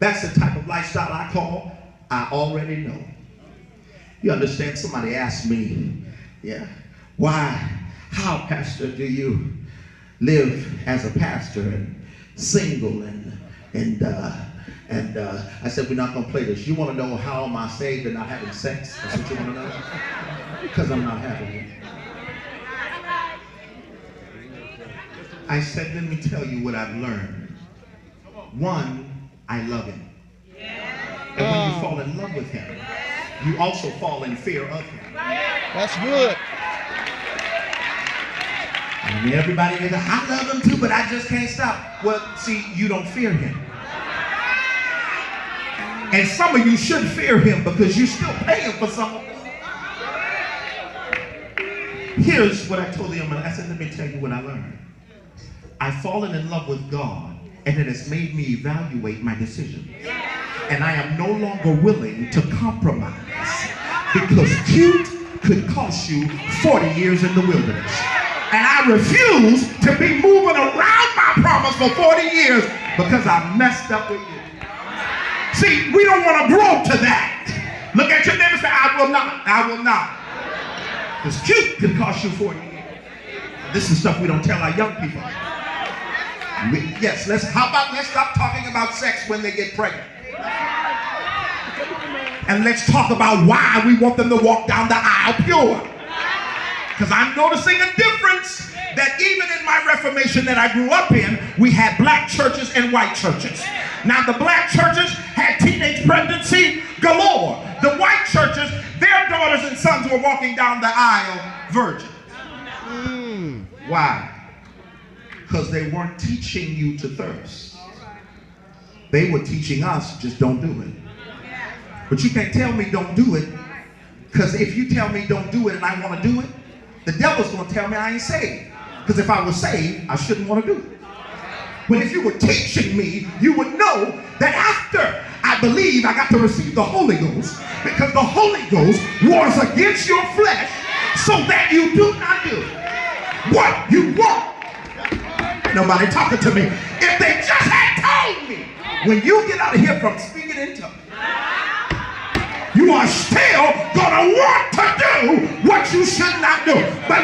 That's the type of lifestyle I call I already know. You understand? Somebody asked me, how, Pastor, do you live as a pastor and single and I said, we're not going to play this. You want to know how am I saved and not having sex? That's what you want to know? Because I'm not having it. I said, let me tell you what I've learned. One, I love him. And when you fall in love with him, you also fall in fear of him. That's good. I mean, everybody is, I love him too, but I just can't stop. Well, see, you don't fear him. And some of you should fear him because you're still paying for some of it. Here's what I told the young man. I said, let me tell you what I learned. I've fallen in love with God, and it has made me evaluate my decisions. And I am no longer willing to compromise because cute could cost you 40 years in the wilderness. And I refuse to be moving around my promise for 40 years because I messed up with you. See, we don't want to grow to that. Look at your neighbor and say, I will not. I will not. Because cute could cost you 40 years. This is stuff we don't tell our young people. Let's stop talking about sex when they get pregnant. And let's talk about why we want them to walk down the aisle pure. Because I'm noticing a difference that even in my Reformation that I grew up in, we had black churches and white churches. Now the black churches had teenage pregnancy galore. The white churches, their daughters and sons were walking down the aisle virgin. Why? Because they weren't teaching you to thirst. They were teaching us, just don't do it. But you can't tell me don't do it, because if you tell me don't do it and I want to do it, the devil's going to tell me I ain't saved. Because if I was saved, I shouldn't want to do it. But if you were teaching me, you would know that after I believe, I got to receive the Holy Ghost, because the Holy Ghost wars against your flesh so that you do not do what you want. Nobody talking to me. If they just had told me, when you get out of here from speaking in tongues, you are still gonna want to do what you should not do. But